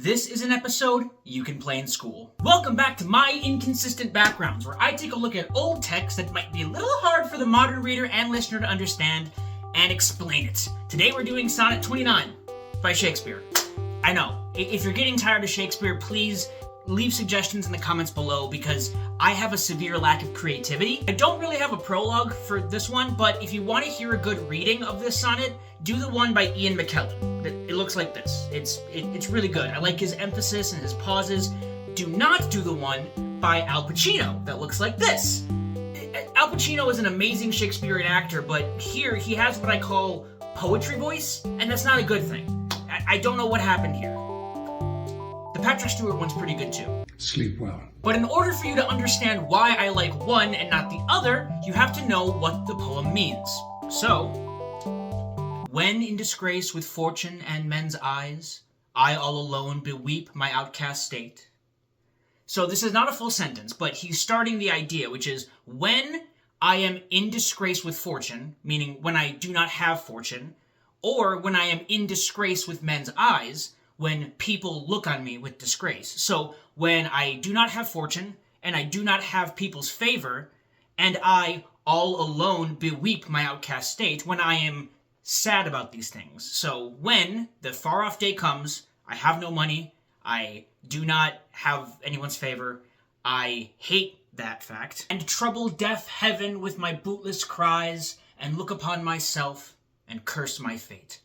This is an episode you can play in school. Welcome back to My Inconsistent Backgrounds, where I take a look at old text that might be a little hard for the modern reader and listener to understand and explain it. Today we're doing Sonnet 29 by Shakespeare. I know, if you're getting tired of Shakespeare, please leave suggestions in the comments below because I have a severe lack of creativity. I don't really have a prologue for this one, but if you want to hear a good reading of this sonnet, do the one by Ian McKellen. It looks like this. It's really good. I like his emphasis and his pauses. Do not do the one by Al Pacino that looks like this. Al Pacino is an amazing Shakespearean actor, but here he has what I call poetry voice, and that's not a good thing. I don't know what happened here. The Patrick Stewart one's pretty good too. Sleep well. But in order for you to understand why I like one and not the other, you have to know what the poem means. So, when in disgrace with fortune and men's eyes, I all alone beweep my outcast state. So this is not a full sentence, but he's starting the idea, which is when I am in disgrace with fortune, meaning when I do not have fortune, or when I am in disgrace with men's eyes, when people look on me with disgrace. So when I do not have fortune, and I do not have people's favor, and I all alone beweep my outcast state, when I am sad about these things. So when the far off day comes, I have no money, I do not have anyone's favor, I hate that fact, and trouble deaf heaven with my bootless cries, and look upon myself, and curse my fate.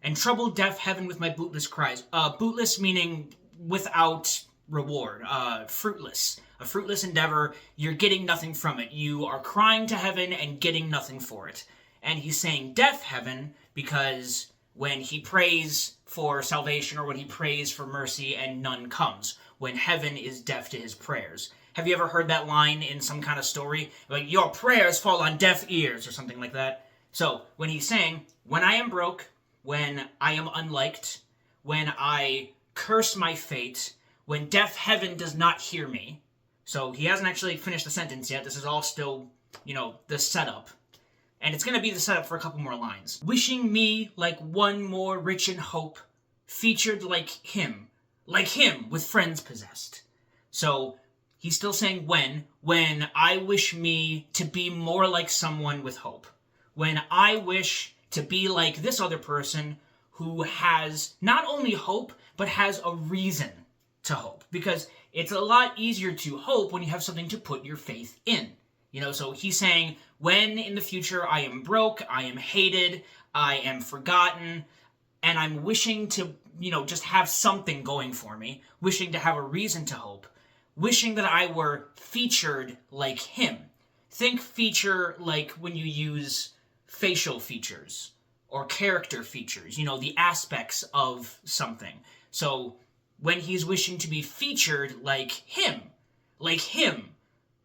And trouble deaf heaven with my bootless cries. Bootless meaning without reward, fruitless. A fruitless endeavor, you're getting nothing from it. You are crying to heaven and getting nothing for it. And he's saying deaf heaven because when he prays for salvation or when he prays for mercy and none comes, when heaven is deaf to his prayers. Have you ever heard that line in some kind of story? Like, your prayers fall on deaf ears or something like that. So when he's saying, when I am broke, when I am unliked, when I curse my fate, when deaf heaven does not hear me. So he hasn't actually finished the sentence yet. This is all still, the setup. And it's going to be the setup for a couple more lines. Wishing me like one more rich in hope, featured like him with friends possessed. So he's still saying when I wish me to be more like someone with hope. When I wish to be like this other person who has not only hope, but has a reason to hope. Because it's a lot easier to hope when you have something to put your faith in. So he's saying, when in the future I am broke, I am hated, I am forgotten, and I'm wishing to, just have something going for me, wishing to have a reason to hope, wishing that I were featured like him. Think feature like when you use facial features or character features, the aspects of something. So when he's wishing to be featured like him,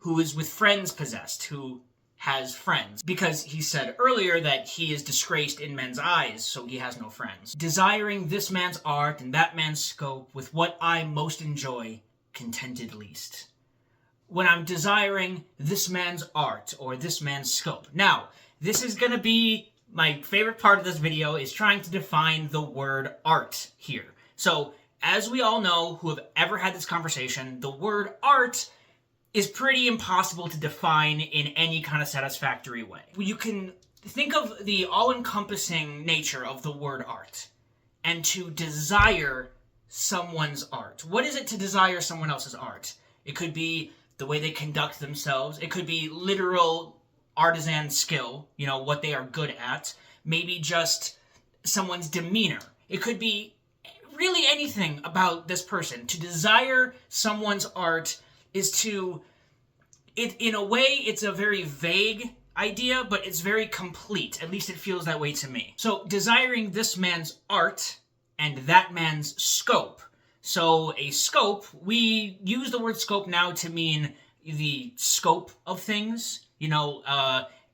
who is with friends possessed, who has friends. Because he said earlier that he is disgraced in men's eyes, so he has no friends. Desiring this man's art and that man's scope, with what I most enjoy, contented least. When I'm desiring this man's art, or this man's scope. Now, this is gonna be my favorite part of this video, is trying to define the word art here. So, as we all know, who have ever had this conversation, the word art is pretty impossible to define in any kind of satisfactory way. You can think of the all-encompassing nature of the word art, and to desire someone's art. What is it to desire someone else's art? It could be the way they conduct themselves. It could be literal artisan skill, what they are good at. Maybe just someone's demeanor. It could be really anything about this person. To desire someone's art is to, in a way, it's a very vague idea, but it's very complete. At least it feels that way to me. So, desiring this man's art and that man's scope. So, a scope, we use the word scope now to mean the scope of things.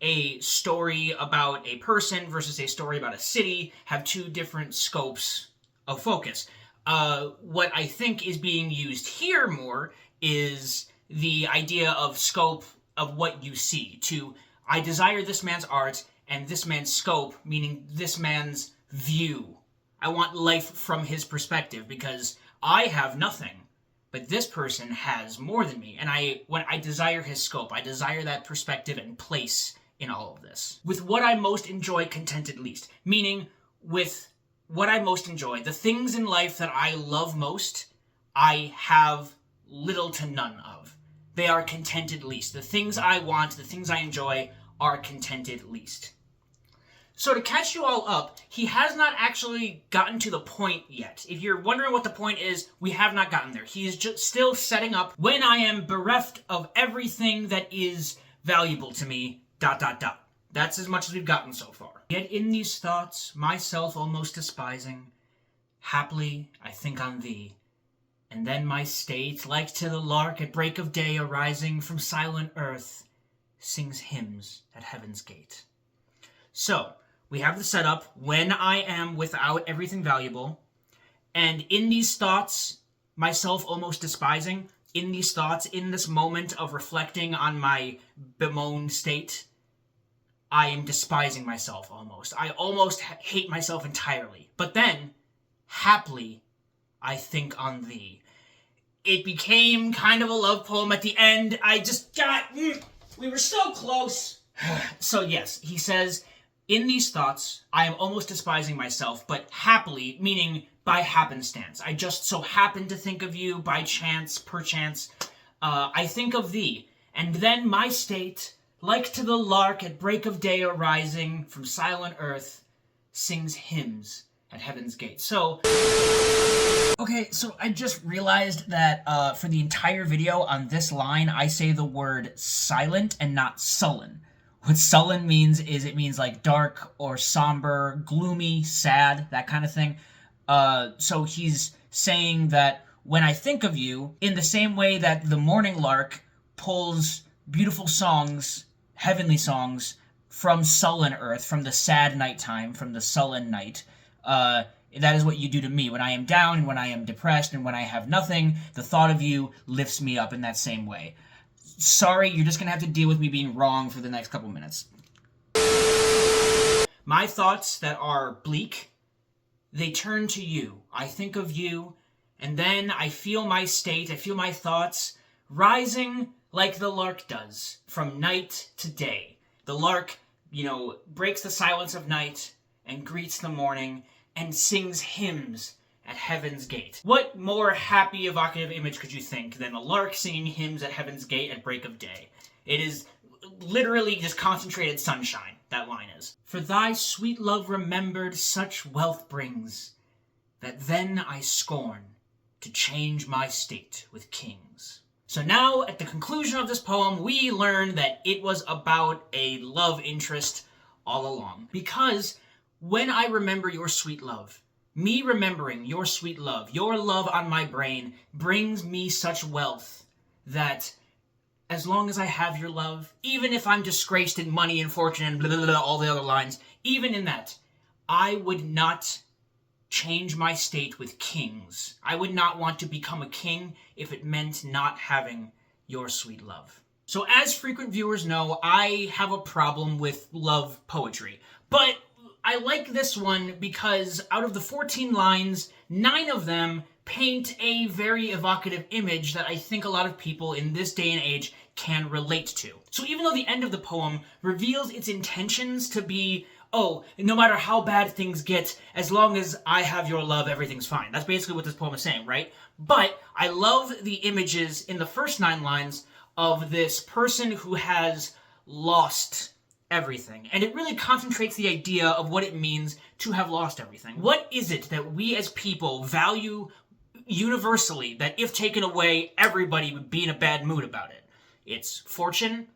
A story about a person versus a story about a city have two different scopes of focus. What I think is being used here more is the idea of scope of what you see. I desire this man's art and this man's scope, meaning this man's view. I want life from his perspective because I have nothing, but this person has more than me. And when I desire his scope, I desire that perspective and place in all of this. With what I most enjoy, contented least. Meaning, with what I most enjoy, the things in life that I love most, I have little to none of. They are contented least. The things I want, the things I enjoy, are contented least. So to catch you all up, he has not actually gotten to the point yet. If you're wondering what the point is, we have not gotten there. He is just still setting up, when I am bereft of everything that is valuable to me, ... That's as much as we've gotten so far. Yet in these thoughts, myself almost despising, haply I think on thee, and then my state, like to the lark at break of day arising from silent earth, sings hymns at heaven's gate. So, we have the setup, when I am without everything valuable, and in these thoughts, myself almost despising, in these thoughts, in this moment of reflecting on my bemoaned state, I am despising myself almost. I almost hate myself entirely. But then, haply, I think on thee. It became kind of a love poem at the end. I just got... we were so close. So yes, he says, in these thoughts, I am almost despising myself, but happily, meaning by happenstance. I just so happen to think of you by chance, perchance. I think of thee, and then my state, like to the lark at break of day arising from silent earth, sings hymns at heaven's gate. So, okay, so I just realized that for the entire video on this line, I say the word silent and not sullen. What sullen means is it means like dark or somber, gloomy, sad, that kind of thing. So he's saying that when I think of you, in the same way that the morning lark pulls beautiful songs, heavenly songs, from sullen earth, from the sad nighttime, from the sullen night, that is what you do to me. When I am down, and when I am depressed, and when I have nothing, the thought of you lifts me up in that same way. Sorry, you're just gonna have to deal with me being wrong for the next couple minutes. My thoughts that are bleak, they turn to you. I think of you, and then I feel my state, I feel my thoughts rising like the lark does, from night to day. The lark, breaks the silence of night and greets the morning and sings hymns at heaven's gate. What more happy, evocative image could you think than a lark singing hymns at heaven's gate at break of day? It is literally just concentrated sunshine, that line is. For thy sweet love remembered such wealth brings, that then I scorn to change my state with kings. So now, at the conclusion of this poem, we learn that it was about a love interest all along. Because when I remember your sweet love, me remembering your sweet love, your love on my brain, brings me such wealth that as long as I have your love, even if I'm disgraced in money and fortune and blah, blah, blah, all the other lines, even in that, I would not change my state with kings. I would not want to become a king if it meant not having your sweet love. So as frequent viewers know, I have a problem with love poetry. But I like this one because out of the 14 lines, 9 of them paint a very evocative image that I think a lot of people in this day and age can relate to. So even though the end of the poem reveals its intentions to be, oh, no matter how bad things get, as long as I have your love, everything's fine. That's basically what this poem is saying, right? But I love the images in the first 9 lines of this person who has lost everything. And it really concentrates the idea of what it means to have lost everything. What is it that we as people value universally that if taken away, everybody would be in a bad mood about it? It's fortune.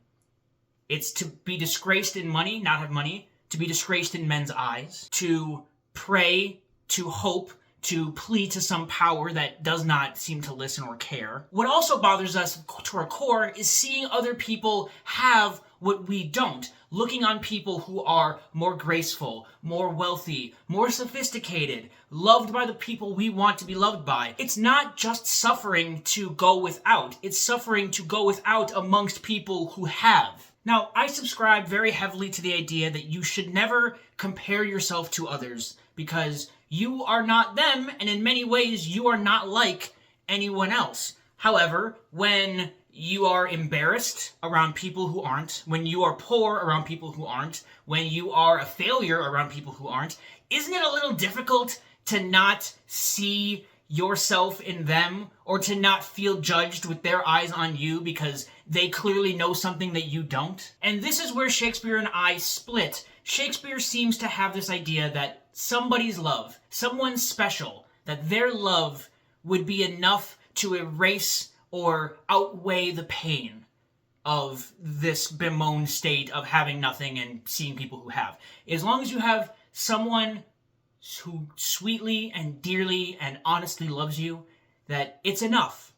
It's to be disgraced in money, not have money. To be disgraced in men's eyes. To pray, to hope, to plead to some power that does not seem to listen or care. What also bothers us to our core is seeing other people have what we don't. Looking on people who are more graceful, more wealthy, more sophisticated, loved by the people we want to be loved by. It's not just suffering to go without. It's suffering to go without amongst people who have. Now, I subscribe very heavily to the idea that you should never compare yourself to others because You are not them, and in many ways, you are not like anyone else. However, when you are embarrassed around people who aren't, when you are poor around people who aren't, when you are a failure around people who aren't, isn't it a little difficult to not see yourself in them, or to not feel judged with their eyes on you because they clearly know something that you don't? And this is where Shakespeare and I split. Shakespeare seems to have this idea that somebody's love, someone's special, that their love would be enough to erase or outweigh the pain of this bemoaned state of having nothing and seeing people who have. As long as you have someone who sweetly and dearly and honestly loves you, that it's enough.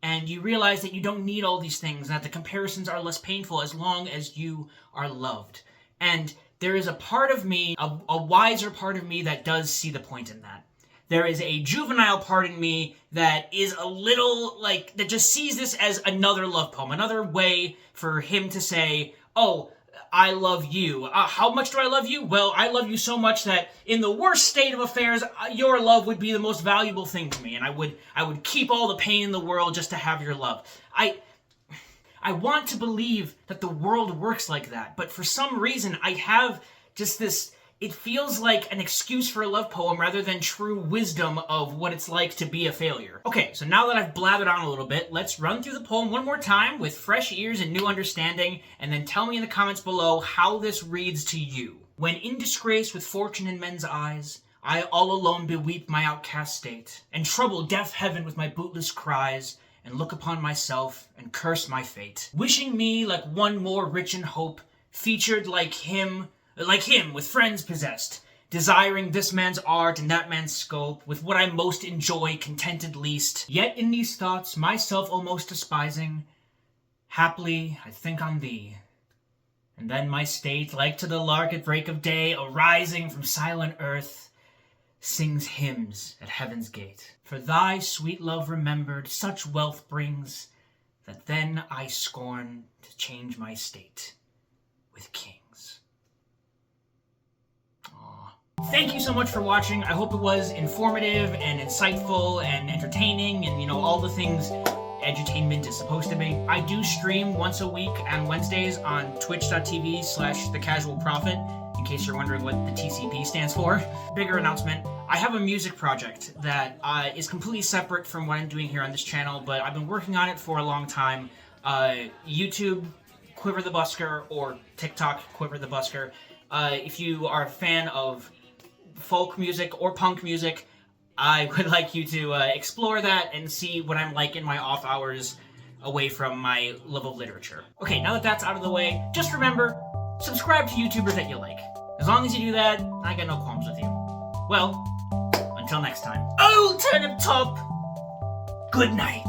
And you realize that you don't need all these things, and that the comparisons are less painful as long as you are loved. And there is a part of me, a wiser part of me, that does see the point in that. There is a juvenile part in me that is a little, that just sees this as another love poem, another way for him to say, oh, I love you. How much do I love you? Well, I love you so much that in the worst state of affairs, your love would be the most valuable thing to me, and I would keep all the pain in the world just to have your love. I want to believe that the world works like that, but for some reason I have just this, it feels like an excuse for a love poem rather than true wisdom of what it's like to be a failure. Okay, so now that I've blathered on a little bit, let's run through the poem one more time with fresh ears and new understanding, and then tell me in the comments below how this reads to you. When in disgrace with fortune in men's eyes, I all alone beweep my outcast state, and trouble deaf heaven with my bootless cries, and look upon myself and curse my fate. Wishing me like one more rich in hope, featured like him with friends possessed, desiring this man's art and that man's scope, with what I most enjoy contented least. Yet in these thoughts, myself almost despising, haply I think on thee. And then my state, like to the lark at break of day, arising from silent earth, sings hymns at heaven's gate. For thy sweet love remembered such wealth brings, that then I scorn to change my state with kings. Thank you so much for watching. I hope it was informative and insightful and entertaining and, all the things edutainment is supposed to be. I do stream once a week on Wednesdays on twitch.tv/thecasualprophet, in case you're wondering what the TCP stands for. Bigger announcement. I have a music project that is completely separate from what I'm doing here on this channel, but I've been working on it for a long time. YouTube, Quiver the Busker, or TikTok, Quiver the Busker. If you are a fan of folk music or punk music, I would like you to explore that and see what I'm like in my off hours away from my love of literature. Okay, now that that's out of the way, just remember, subscribe to YouTubers that you like. As long as you do that, I got no qualms with you. Well, until next time. Old Turnip Top, good night.